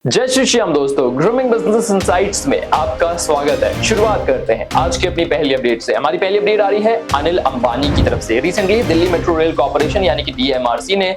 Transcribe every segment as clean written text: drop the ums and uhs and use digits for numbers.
जय श्री श्याम दोस्तों, grooming business insights में आपका स्वागत है। शुरुआत करते हैं आज की अपनी पहली अपडेट से। हमारी पहली अपडेट आ रही है अनिल अंबानी की तरफ से। Recently Delhi metro rail corporation यानी कि डीएमआरसी ने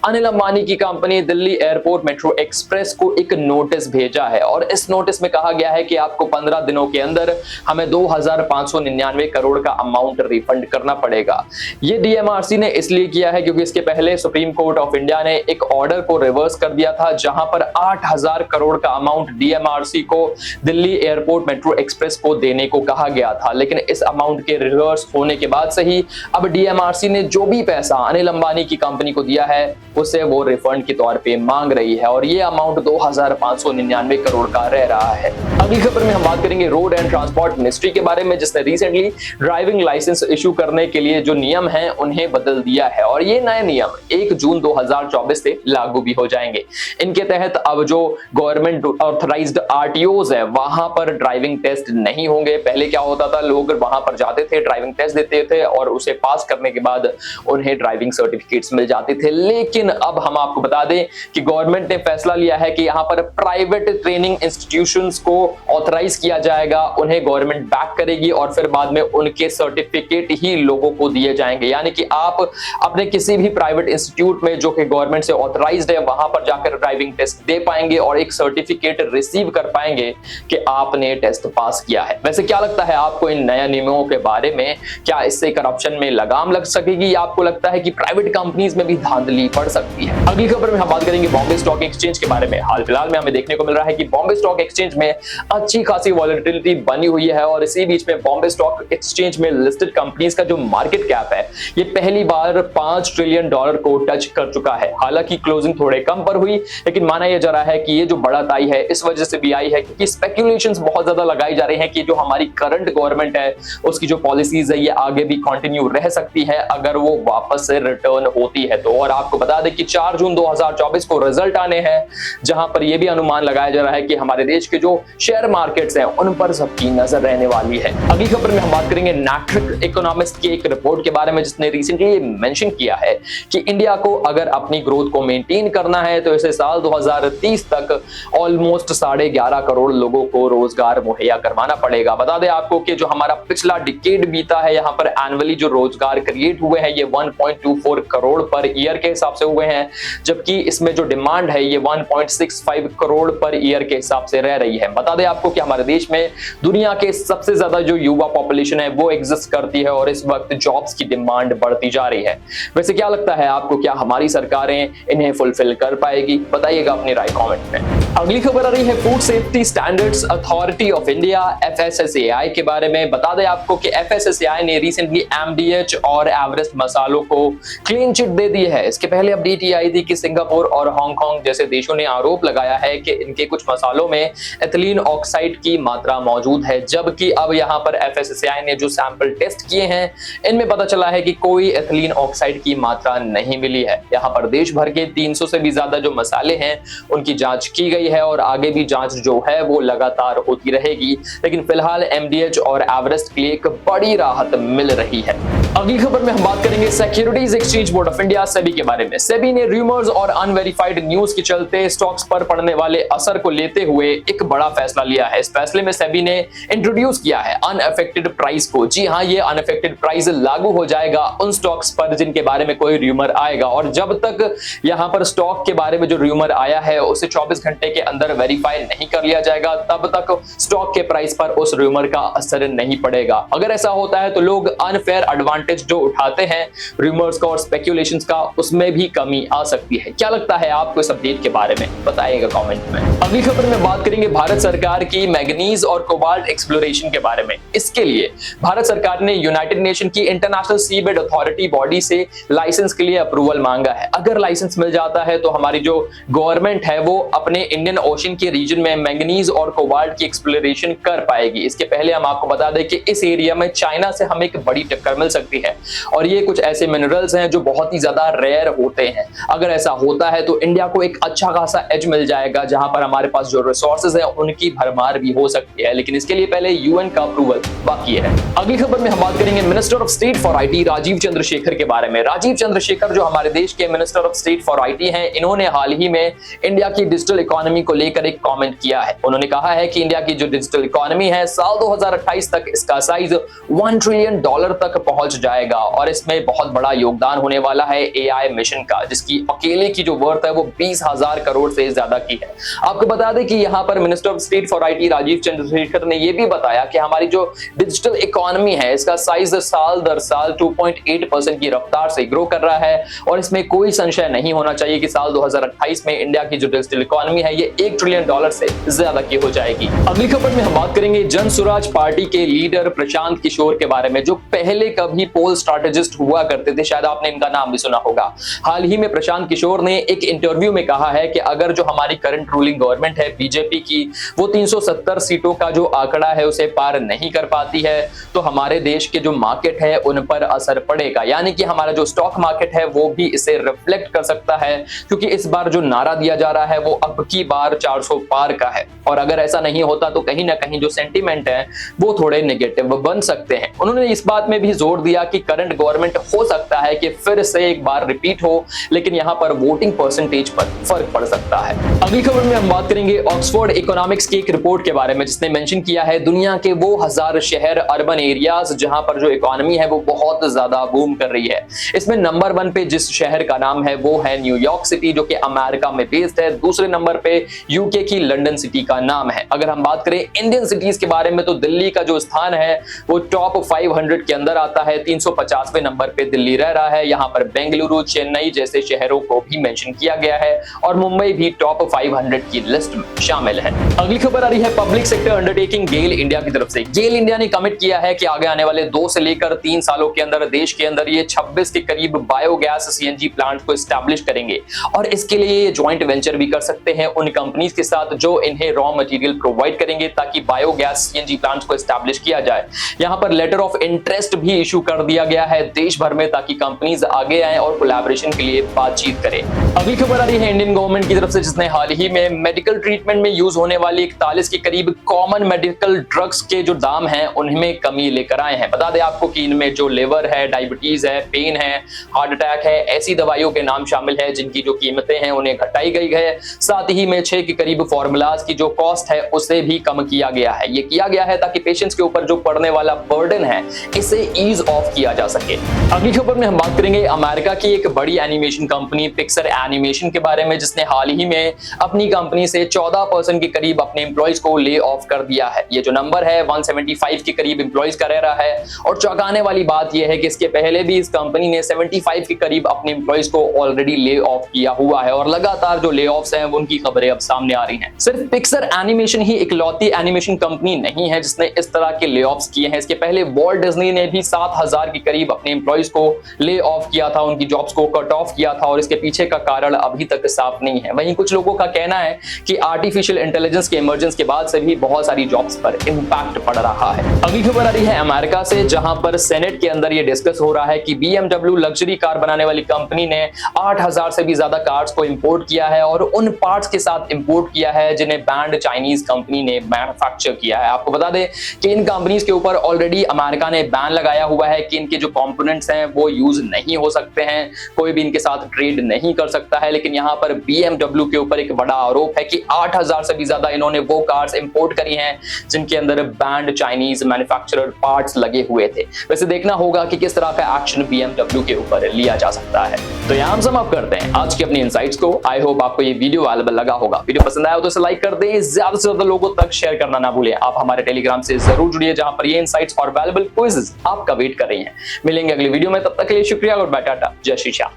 अनिल अंबानी की company Delhi airport metro express को एक नोटिस भेजा है और इस नोटिस में कहा गया है कि आपको 15 दिनों के अंदर हमें 2599 करोड़ का अमाउंट रिफंड करना पड़ेगा। ये डीएमआरसी ने इसलिए किया है क्योंकि इसके पहले सुप्रीम कोर्ट ऑफ इंडिया ने एक ऑर्डर को रिवर्स कर दिया था जहां पर 8000 करोड़ का अमाउंट डीएमआरसी को दिल्ली एयरपोर्ट मेट्रो एक्सप्रेस को देने को कहा गया था। लेकिन इस अमाउंट के रिवर्स होने के बाद से ही अब डीएमआरसी ने जो भी पैसा अनिल अंबानी की कंपनी को दिया है उसे वो रिफंड के तौर पे मांग रही है और ये अमाउंट 2599 करोड़ का रह रहा है। अगली खबर में हम बात करेंगे रोड एंड ट्रांसपोर्ट मिनिस्ट्री के बारे में, जिसने रिसेंटली ड्राइविंग लाइसेंस इशू करने के लिए जो नियम है उन्हें बदल दिया है और ये नए नियम 1 जून 2024 से लागू भी हो जाएंगे। इनके तहत अब जो गवर्नमेंट ऑथराइज्ड आरटीओज है वहां पर ड्राइविंग टेस्ट नहीं होंगे। पहले क्या होता था, लोग वहां पर जाते थे, ड्राइविंग टेस्ट देते थे और उसे पास करने के बाद उन्हें ड्राइविंग सर्टिफिकेट्स मिल जाते थे। लेकिन अब हम आपको बता दें कि गवर्नमेंट ने फैसला लिया है कि यहां पर प्राइवेट ट्रेनिंग इंस्टीट्यूशंस को ऑथराइज किया जाएगा, उन्हें गवर्नमेंट बैक करेगी और फिर बाद में उनके सर्टिफिकेट ही लोगों को दिए जाएंगे। यानी कि आप अपने किसी भी प्राइवेट इंस्टीट्यूट में जो कि गवर्नमेंट से ऑथराइज्ड है वहां पर जाकर ड्राइविंग टेस्ट दे पाएंगे और एक सर्टिफिकेट रिसीव कर पाएंगे कि आपने टेस्ट पास किया है। वैसे क्या लगता है आपको इन नए नियमों के बारे में? क्या इससे करप्शन में लगाम लग सकेगी या आपको लगता है कि प्राइवेट कंपनीज में भी धांधली पड़ सकती है? अगली खबर में हम बात करेंगे बॉम्बे स्टॉक एक्सचेंज के बारे में। हाल फिलहाल में हमें देखने को मिल रहा है कि बॉम्बे स्टॉक एक्सचेंज में अच्छी खासी वॉलेटिलिटी बनी हुई है और इसी बीच में बॉम्बे स्टॉक एक्सचेंज में लिस्टेड कंपनीज का जो मार्केट कैप है ये पहली बार $5 ट्रिलियन को टच कर चुका है। हालांकि क्लोजिंग थोड़े कम पर हुई, लेकिन माना यह जा रहा है कि ये जो बढ़त आई है इस वजह से भी आई है क्योंकि स्पेक्युलेशंस बहुत ज्यादा लगाई जा रही हैं कि जो हमारी करंट गवर्नमेंट है उसकी जो पॉलिसीज है ये आगे भी कंटिन्यू रह सकती है अगर वो वापस से रिटर्न होती है तो। और आपको बता दें कि 4 जून 2024 को रिजल्ट आने हैं जहां पर यह भी अनुमान लगाया जा रहा है कि हमारे देश के जो शेयर मार्केट्स हैं उन पर सबकी नजर रहने वाली है। अगली खबर में हम बात करेंगे मैट्रिक इकोनॉमिस्ट की एक रिपोर्ट के बारे में जिसने रिसेंटली मेंशन किया है कि इंडिया को अगर अपनी ग्रोथ को मेंटेन करना है तो इसे साल 2030 तक ऑलमोस्ट 11.5 करोड़ लोगों को रोजगार मुहैया करवाना पड़ेगा। बता दें आपको कि जो हमारा पिछला डिकेड बीता है यहाँ पर एनुअली जो रोजगार क्रिएट हुए हैं ये 1.24 करोड़ पर ईयर के हिसाब से हुए हैं, जबकि इसमें जो डिमांड है ये 1.65 करोड़ पर ईयर के हिसाब से रह रही है। बता दें आपको कि हमारे देश में दुनिया के सबसे ज्यादा जो युवा पॉपुलेशन है वो एग्जिस्ट करती है और इस वक्त जॉब्स की डिमांड बढ़ती जा रही है। वैसे क्या लगता है आपको, क्या हमारी सरकारें इन्हें फुलफिल कर पाएगी? बताइएगा अपनी राय कमेंट में। अगली खबर आ रही है food safety standards authority of India FSSAI के बारे में। बता दें आपको कि FSSAI ने रिसेंटली MDH और एवरेस्ट मसालों को क्लीन चिट दे दी है। इसके पहले अपडेट ये आई थी कि सिंगापुर और हांगकांग जैसे देशों ने आरोप लगाया है कि इनके कुछ मसालों में एथिलीन ऑक्साइड की मात्रा मौजूद है, जबकि अब यहाँ पर FSSAI ने जो सैंपल टेस्ट किए हैं इनमें पता चला है कि कोई एथिलीन ऑक्साइड की मात्रा नहीं मिली है। यहाँ पर देश भर के 300 से भी ज्यादा जो मसाले हैं उनकी जांच की गई है और आगे भी जांच जो है वो लगातार होती रहेगी, लेकिन फिलहाल MDH और एवरेस्ट के लिए एक बड़ी राहत मिल रही है। अगली खबर में हम बात करेंगे securities exchange board of India SEBI के बारे में। सेबी ने रूमर्स और अनवेरिफाइड न्यूज के चलते स्टॉक्स पर पड़ने वाले असर को लेते हुए एक बड़ा फैसला लिया है। इस फैसले में सेबी ने इंट्रोड्यूस किया है अनअफेक्टेड प्राइस को। जी हां, ये अनअफेक्टेड प्राइस लागू हो जाएगा उन स्टॉक्स पर जिनके बारे में कोई रूमर आएगा और जब तक यहां पर स्टॉक के बारे में जो रूमर आया है उसे 24 घंटे के अंदर वेरीफाई नहीं कर लिया जाएगा तब तक स्टॉक के प्राइस पर उस रूमर का असर नहीं पड़ेगा। अगर ऐसा होता है तो लोग अनफेयर एडवांटेज जो उठाते हैं रूमर्स का और स्पेक्युलेशंस का उसमें भी कमी आ सकती है। क्या लगता है आपको इस अपडेट के बारे में? बताइएगा कमेंट में। अगली खबर में बात करेंगे भारत सरकार की मैग्नीज और कोबाल्ट एक्सप्लोरेशन के बारे में। इसके लिए भारत सरकार ने यूनाइटेड नेशन की इंटरनेशनल सीबेड अथॉरिटी बॉडी से लाइसेंस के लिए अप्रूवल मांगा है। अगर लाइसेंस मिल जाता है तो हमारी जो गवर्नमेंट है वो अपने इंडियन ओशन के रीजन में मैंगनीज और कोबाल्ट की एक्सप्लोरेशन कर पाएगी। इसके पहले हम आपको बता दें कि इस एरिया में चाइना से हमें एक बड़ी टक्कर मिल सकती है और ये कुछ ऐसे मिनरल्स हैं जो बहुत ही ज्यादा रेयर होते हैं। अगर ऐसा होता है तो इंडिया को एक अच्छा खासा एज मिल जाएगा जहां पर हमारे पास जो रिसोर्सेज है उनकी भरमार भी हो सकती है, लेकिन इसके लिए पहले यूएन का अप्रूवल बाकी है। अगली खबर में हम बात करेंगे minister of state for IT Rajeev Chandrasekhar के बारे में। राजीव चंद्रशेखर जो हमारे देश के minister of state for IT हैं, इन्होंने हाल ही में इंडिया की डिजिटल इकोनॉमी को लेकर एक कमेंट किया है। उन्होंने कहा है कि इंडिया की जो डिजिटल इकोनॉमी है साल 2028 तक इसका साइज $1 ट्रिलियन तक पहुंच जाएगा और इसमें बहुत बड़ा योगदान होने वाला है एआई मिशन का, जिसकी अकेले की जो वर्थ है वो 20,000 करोड़ से ज्यादा की है। आपको बता दें कि यहाँ पर minister of state for IT Rajeev Chandrasekhar ने यह भी बताया कि हमारी जो डिजिटल इकोनॉमी है इसका साइज साल दर साल 2.8% की रफ्तार से ग्रो कर रहा है और इसमें कोई संशय नहीं होना चाहिए कि साल 2028 में इंडिया की जो डिजिटल इकोनॉमी है ये $1 ट्रिलियन से ज्यादा की हो जाएगी। अगली खबर में हम बात करेंगे जन स्वराज पार्टी के लीडर प्रशांत किशोर के बारे में, जो पहले कभी पोल स्ट्रैटेजिस्ट हुआ करते थे। शायद आपने इनका नाम भी सुना होगा। हाल ही में प्रशांत किशोर ने एक इंटरव्यू में कहा है कि अगर जो हमारी करंट रूलिंग गवर्नमेंट है बीजेपी की वो 370 सीटों का जो आंकड़ा है उसे पार नहीं कर पाती है तो हमारे देश के जो मार्केट है उन पर असर पड़ेगा, यानी कि हमारा जो स्टॉक मार्केट है वो भी इसे रिफ्लेक्ट कर सकता है, क्योंकि इस बार जो नारा दिया जा रहा है वो अब की बार 400 पार का है और अगर ऐसा नहीं होता तो कहीं ना कहीं जो सेंटीमेंट है वो थोड़े नेगेटिव बन सकते हैं। उन्होंने इस बात में भी जोर दिया कि करंट गवर्नमेंट हो सकता है कि फिर से एक बार रिपीट हो, लेकिन यहां पर वोटिंग परसेंटेज पर फर्क पड़ सकता है। अगली खबर में हम बात करेंगे ऑक्सफोर्ड इकोनॉमिक्स की एक रिपोर्ट के बारे में, जिसने मेंशन किया है दुनिया के वो 1000 शहर अर्बन एरियाज जहां पर जो इकोनॉमी है वो बहुत ज्यादा बूम कर रही है। इसमें नंबर 1 पे जिस शहर का नाम है वो है न्यूयॉर्क सिटी, जो कि अमेरिका में बेस्ड है। दूसरे नंबर पे यूके की लंदन सिटी का नाम है। अगर हम बात करें इंडियन सिटीज के बारे में तो दिल्ली का जो स्थान है वो टॉप 500 के अंदर आता है। 350वें नंबर पे दिल्ली रह रहा है। यहाँ पर बेंगलुरु, चेन्नई जैसे शहरों को भी मेंशन किया गया है और मुंबई भी टॉप 500 की लिस्ट में शामिल है। अगली खबर आ रही है पब्लिक सेक्टर अंडरटेकिंग गेल इंडिया की तरफ से। गेल इंडिया ने कमिट किया है कि आगे आने वाले 2 से लेकर 3 सालों के अंदर देश के अंदर ये 26 के करीब बायोगैस सीएनजी प्लांट को एस्टैब्लिश करेंगे और इसके लिए ये ज्वाइंट वेंचर भी कर सकते हैं उन कंपनीज के साथ जो इन्हें रॉ मटेरियल प्रोवाइड करेंगे ताकि बायोगैस सीएनजी प्लांट्स को एस्टैब्लिश किया जाए। यहाँ पर लेटर ऑफ इंटरेस्ट भी इशू कर दिया गया है देश भर में ताकि कंपनीज आगे आए और कोलैबोरेशन के लिए बातचीत करें। अगली खबर आ रही है इंडियन गवर्नमेंट की तरफ से, जिसने हाल ही में मेडिकल ट्रीटमेंट में यूज होने वाली 41 के करीब कॉमन मेडिकल ड्रग्स के जो दाम हैं उनमें कमी लेकर आए हैं। बता दें आपको कि इनमें जो लिवर है, डायबिटीज है, पेन है, हार्ट अटैक है, ऐसी दवाइयों के नाम शामिल है जिनकी जो कीमतें हैं उन्हें घटाई गई है। साथ ही में 6 के करीब फॉर्मूलाज की जो कॉस्ट है उसे भी कम किया गया है। ये किया गया है ताकि पेशेंट्स के ऊपर जो पड़ने वाला बर्डन है इसे ईज ऑफ किया जा सके। अगली खबर में हम बात करेंगे अमेरिका की एक बड़ी एनिमेशन कंपनी पिक्सर एनिमेशन के बारे में, जिसने हाल ही में अपनी कंपनी से 14% के करीब अपने एम्प्लॉइज को ले ऑफ कर दिया है। ये जो नंबर है 175 के करीब एम्प्लॉइज का रह रहा है और चौंकाने वाली बात यह है कि इसके पहले भी इस कंपनी ने 75 के करीब अपने एम्प्लॉइज को ऑलरेडी ले ऑफ किया हुआ है और लगातार जो ले ऑफ्स हैं उनकी खबरें अब सामने आ रही हैं। सिर्फ पिक्सर एनिमेशन ही इकलौती एनिमेशन कंपनी नहीं है जिसने इस तरह के ले ऑफ्स किए हैं। इसके पहले वॉल्ट डिज्नी ने भी 7000 के करीब अपने एम्प्लॉइज को ले ऑफ किया था, उनकी जॉब्स को कट ऑफ किया था और इसके पीछे का कारण अभी तक साफ नहीं है। वहीं कुछ लोगों का कहना है कि आर्टिफिशियल इंटेलिजेंस के इमर्जेंस के बाद से भी बहुत सारी जॉब्स पर इंपैक्ट पड़ रहा है। अगली खबर आ रही है अमेरिका से, जहां पर सेनेट के अंदर यह डिस्कस हो रहा है कि BMW लग्जरी कार बनाने वाली कंपनी ने 8000 से भी ज्यादा कार्स को इंपोर्ट किया है और उन पार्ट्स के साथ इंपोर्ट किया है जिन्हें बैंड चाइनीज कंपनी ने मैन्युफैक्चर किया है। आपको बता दें कि इन कंपनीज के ऊपर ऑलरेडी अमेरिका ने बैन लगाया हुआ है कि इनके जो कंपोनेंट्स हैं वो यूज नहीं हो सकते हैं, कोई भी इनके साथ ट्रेड नहीं कर सकता है। लेकिन यहाँ पर BMW के ऊपर एक बड़ा आरोप है कि 8000 से भी ज्यादा इन्होंने वो कार्स इंपोर्ट करी हैं जिनके अंदर बैंड चाइनीज मैन्युफैक्चरर पार्ट्स लगे हुए थे। वैसे देखना होगा कि किस तरह का एक्शन BMW के ऊपर लिया जा सकता है। तो यहाँ हम समाप्त करते हैं आज की अपनी इनसाइट्स को। आई होप आपको ये वीडियो वैल्युएबल लगा होगा। वीडियो पसंद आया हो तो इसे लाइक कर दें, ज्यादा से ज्यादा लोगों तक शेयर करना ना भूलें। आप हमारे टेलीग्राम से जरूर जुड़िए जहां पर ये इनसाइट्स और वैल्युएबल क्विज़ेस आपका वेट कर रही हैं। मिलेंगे अगली वीडियो में, तब तक के लिए शुक्रिया और टाटा, जय श्री श्याम।